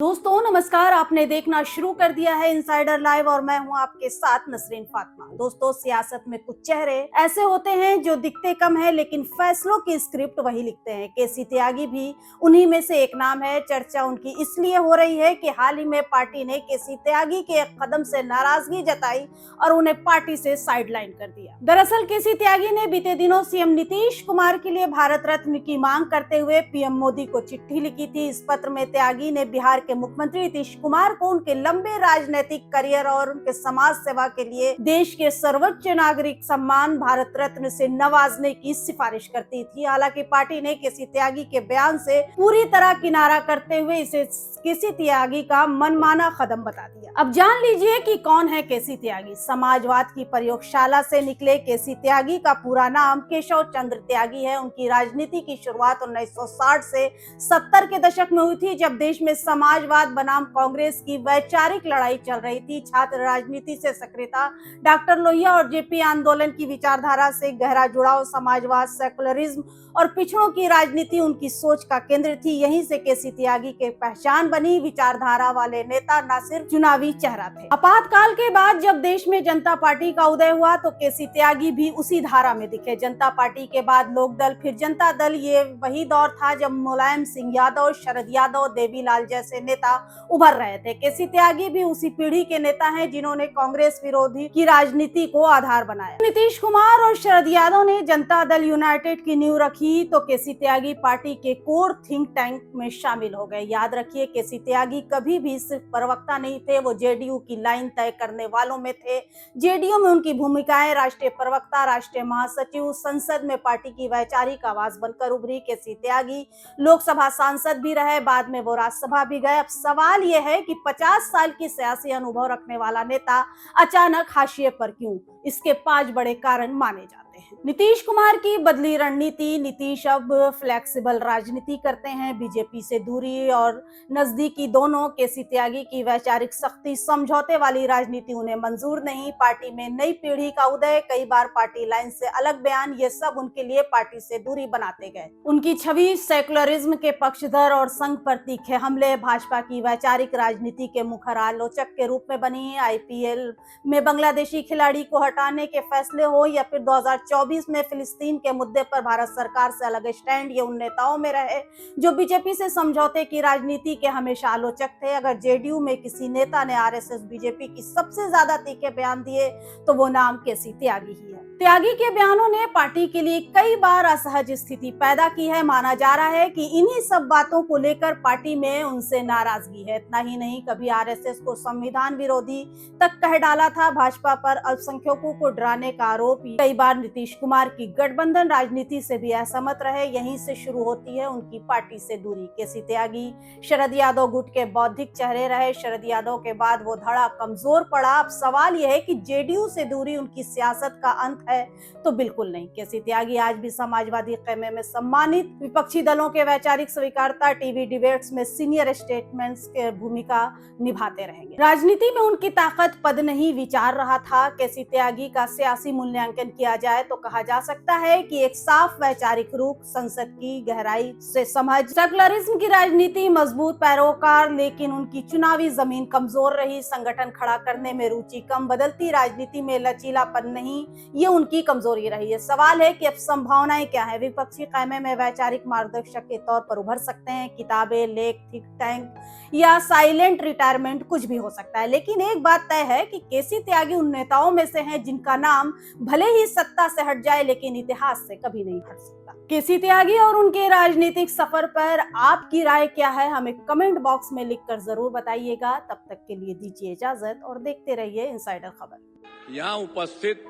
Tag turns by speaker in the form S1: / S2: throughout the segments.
S1: दोस्तों नमस्कार। आपने देखना शुरू कर दिया है इनसाइडर लाइव और मैं हूं आपके साथ नसरीन फातिमा। दोस्तों सियासत में कुछ चेहरे ऐसे होते हैं जो दिखते कम है लेकिन फैसलों की स्क्रिप्ट वही लिखते हैं। केसी त्यागी भी उन्हीं में से एक नाम है। चर्चा उनकी इसलिए हो रही है कि हाल ही में पार्टी ने केसी त्यागी के एक कदम से नाराजगी जताई और उन्हें पार्टी से साइडलाइन कर दिया। दरअसल केसी त्यागी ने बीते दिनों सीएम नीतीश कुमार के लिए भारत रत्न की मांग करते हुए पीएम मोदी को चिट्ठी लिखी थी। इस पत्र में त्यागी ने बिहार के मुख्यमंत्री नीतीश कुमार को उनके लंबे राजनीतिक करियर और उनके समाज सेवा के लिए देश के सर्वोच्च नागरिक सम्मान भारत रत्न से नवाजने की सिफारिश करती थी। हालांकि पार्टी ने केसी त्यागी के बयान से पूरी तरह किनारा करते हुए इसे केसी त्यागी का मनमाना कदम बता दिया। अब जान लीजिए कि कौन है केसी त्यागी। समाजवाद की प्रयोगशाला से निकले केसी त्यागी का पूरा नाम केशव चंद्र त्यागी है। उनकी राजनीति की शुरुआत 1960 से 70 के दशक में हुई थी, जब देश में समाजवाद बनाम कांग्रेस की वैचारिक लड़ाई चल रही थी। छात्र राजनीति से सक्रियता, डॉक्टर लोहिया और जेपी आंदोलन की विचारधारा से गहरा जुड़ाव, समाजवाद, सेकुलरिज्म और पिछड़ों की राजनीति उनकी सोच का केंद्र थी। यहीं से केसी त्यागी के पहचान बनी। विचारधारा वाले नेता न सिर्फ चुनावी चेहरा थे। आपातकाल के बाद जब देश में जनता पार्टी का उदय हुआ तो केसी त्यागी भी उसी धारा में दिखे। जनता पार्टी के बाद लोकदल, फिर जनता दल। ये वही दौर था जब मुलायम सिंह यादव, शरद यादव, देवीलाल जैसे नेता उभर रहे थे। केसी त्यागी भी उसी पीढ़ी के नेता हैं जिन्होंने कांग्रेस विरोधी की राजनीति को आधार बनाया। नीतीश कुमार और शरद यादव ने जनता दल यूनाइटेड की नींव रखी तो केसी त्यागी पार्टी के कोर थिंक टैंक में शामिल हो गए। याद रखिए, केसी त्यागी कभी भी सिर्फ प्रवक्ता नहीं थे, वो जेडीयू की लाइन तय करने वालों में थे। जेडीयू में उनकी भूमिकाएं राष्ट्रीय प्रवक्ता, राष्ट्रीय महासचिव, संसद में पार्टी की वैचारिक आवाज बनकर उभरी। केसी त्यागी लोकसभा सांसद भी रहे, बाद में वो राज्यसभा भी गए। अब सवाल यह है कि 50 साल की सियासी अनुभव रखने वाला नेता अचानक हाशिए पर क्यों? इसके 5 बड़े कारण माने जाते हैं। नीतीश कुमार की बदली रणनीति। नीतीश अब फ्लेक्सिबल राजनीति करते हैं, बीजेपी से दूरी और नजदीकी दोनों। केसी त्यागी की वैचारिक सख्ती, समझौते वाली राजनीति उन्हें मंजूर नहीं। पार्टी में नई पीढ़ी का उदय, कई बार पार्टी लाइन से अलग बयान, ये सब उनके लिए पार्टी से दूरी बनाते गए। उनकी छवि सेकुलरिज्म के पक्षधर और संघ पर तीखे हमले, भाजपा की वैचारिक राजनीति के मुखर आलोचक के रूप में बनी। आईपीएल में बांग्लादेशी खिलाड़ी को हटाने के फैसले हो या फिर 2024 में फिलिस्तीन के मुद्दे पर भारत सरकार से अलग स्टैंड, ये उन नेताओं में रहे जो बीजेपी से समझौते की राजनीति के हमेशा आलोचक थे। अगर जेडीयू में किसी नेता ने आरएसएस बीजेपी की सबसे ज्यादा तीखे बयान दिए तो वो नाम केसी त्यागी ही है। त्यागी के बयानों ने पार्टी के लिए कई बार असहज स्थिति पैदा की है। माना जा रहा है कि इन्हीं सब बातों को लेकर पार्टी में उनसे नाराजगी है। इतना ही नहीं, कभी आरएसएस को संविधान विरोधी तक कह डाला था। भाजपा पर अल्पसंख्यकों को डराने का आरोप। कई बार नीतीश कुमार की गठबंधन राजनीति से भी असहमत रहे। यहीं से शुरू होती है उनकी पार्टी से दूरी। केसी त्यागी शरद यादव गुट के बौद्धिक चेहरे रहे। शरद यादव के बाद वो धड़ा कमजोर पड़ा। अब सवाल यह है कि जेडीयू से दूरी उनकी सियासत का अंत है? तो बिल्कुल नहीं। केसी त्यागी आज भी समाजवादी खेमे में सम्मानित, विपक्षी दलों के वैचारिक स्वीकारता, टीवी डिबेट्स में सीनियर स्टेटमेंट्स की भूमिका निभाते रहेंगे। राजनीति में उनकी ताकत पद नहीं, विचार रहा था। केसी त्यागी का सियासी मूल्यांकन किया जाए तो कहा जा सकता है कि एक साफ वैचारिक रूख, संसद की गहराई से समझ, सेकुलरिज्म की राजनीति, मजबूत पैरोकार, लेकिन उनकी चुनावी जमीन कमजोर रही। संगठन खड़ा करने में रुचि कम, बदलती राजनीति में लचीलापन नहीं, ये उनकी कमजोरी रही है। सवाल है कि अब संभावनाएं क्या है? विपक्षी खेमे में वैचारिक मार्गदर्शक के तौर पर उभर सकते हैं, किताबें, लेख, थिंक टैंक या साइलेंट रिटायरमेंट, कुछ भी हो सकता है। लेकिन एक बात तय है कि केसी त्यागी उन नेताओं में से हैं जिनका नाम भले ही सत्ता से हट जाए लेकिन इतिहास से कभी नहीं हट सकता। केसी त्यागी और उनके राजनीतिक सफर पर आपकी राय क्या है? हमें कमेंट बॉक्स में लिखकर जरूर बताइएगा। तब तक के लिए दीजिए इजाजत और देखते रहिए इनसाइडर खबर।
S2: यहाँ उपस्थित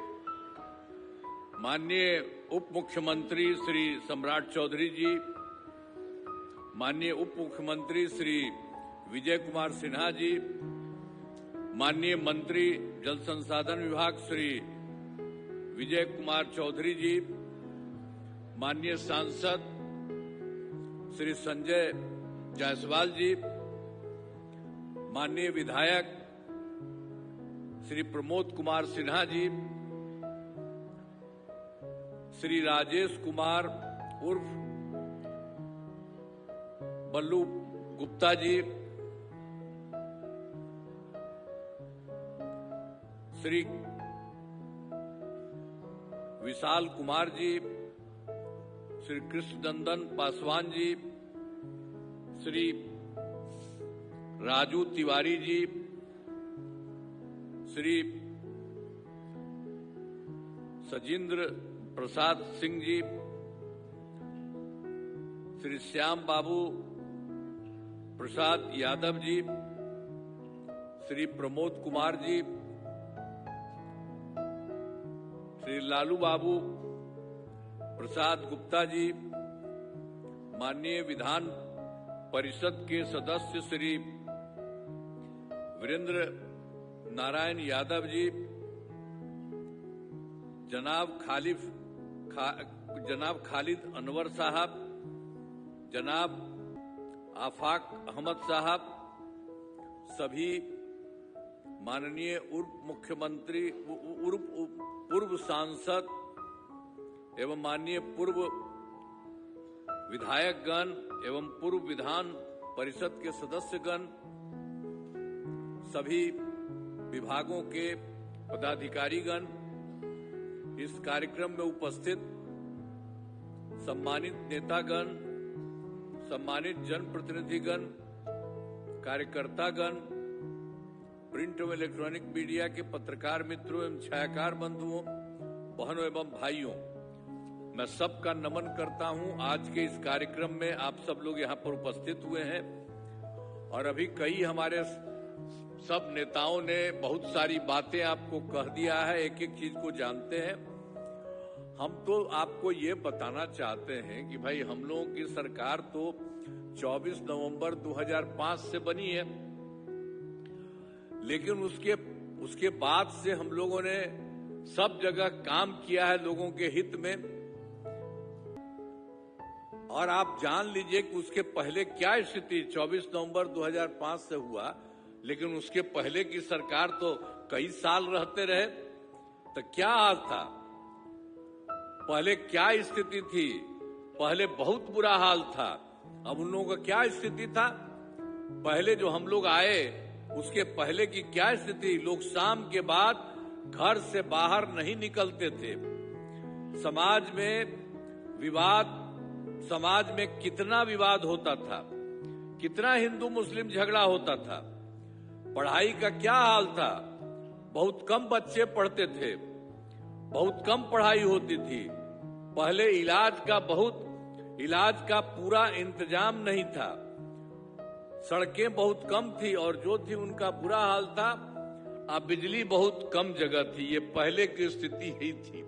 S2: माननीय उप मुख्यमंत्री श्री सम्राट चौधरी जी, माननीय उप मुख्यमंत्री श्री विजय कुमार सिन्हा जी, माननीय मंत्री जल संसाधन विभाग श्री विजय कुमार चौधरी जी, माननीय सांसद श्री संजय जायसवाल जी, माननीय विधायक श्री प्रमोद कुमार सिन्हा जी, श्री राजेश कुमार उर्फ बल्लू गुप्ता जी, श्री विशाल कुमार जी, श्री कृष्णनंदन पासवान जी, श्री राजू तिवारी जी, श्री सजिंद्र प्रसाद सिंह जी, श्री श्याम बाबू प्रसाद यादव जी, श्री प्रमोद कुमार जी, श्री लालू बाबू प्रसाद गुप्ता जी, माननीय विधान परिषद के सदस्य श्री वीरेंद्र नारायण यादव जी, जनाब खालिद अनवर साहब, जनाब आफाक अहमद साहब, सभी माननीय मुख्यमंत्री पूर्व सांसद एवं माननीय पूर्व विधायकगण एवं पूर्व विधान परिषद के सदस्यगण, सभी विभागों के पदाधिकारीगण, इस कार्यक्रम में उपस्थित सम्मानित नेतागण, सम्मानित जनप्रतिनिधिगण, कार्यकर्तागण, प्रिंट एवं इलेक्ट्रॉनिक मीडिया के पत्रकार मित्रों एवं छायाकार बंधुओं, बहनों एवं भाइयों, मैं सबका नमन करता हूं। आज के इस कार्यक्रम में आप सब लोग यहां पर उपस्थित हुए हैं और अभी कई हमारे सब नेताओं ने बहुत सारी बातें आपको कह दिया है, एक एक चीज को जानते हैं। हम तो आपको ये बताना चाहते हैं कि भाई हम लोगों की सरकार तो 24 नवंबर 2005 से बनी है, लेकिन उसके बाद से हम लोगों ने सब जगह काम किया है लोगों के हित में। और आप जान लीजिए कि उसके पहले क्या स्थिति 24 नवंबर 2005 से हुआ, लेकिन उसके पहले की सरकार तो कई साल रहते रहे, तो क्या हाल था, पहले क्या स्थिति थी? पहले बहुत बुरा हाल था। अब उन लोगों का क्या स्थिति था? पहले जो हम लोग आए उसके पहले की क्या स्थिति? लोग शाम के बाद घर से बाहर नहीं निकलते थे। समाज में कितना विवाद होता था, कितना हिंदू मुस्लिम झगड़ा होता था। पढ़ाई का क्या हाल था? बहुत कम बच्चे पढ़ते थे, बहुत कम पढ़ाई होती थी। पहले इलाज का पूरा इंतजाम नहीं था, सड़कें बहुत कम थी और जो थी उनका बुरा हाल था। अब बिजली बहुत कम जगह थी। ये पहले की स्थिति ही थी।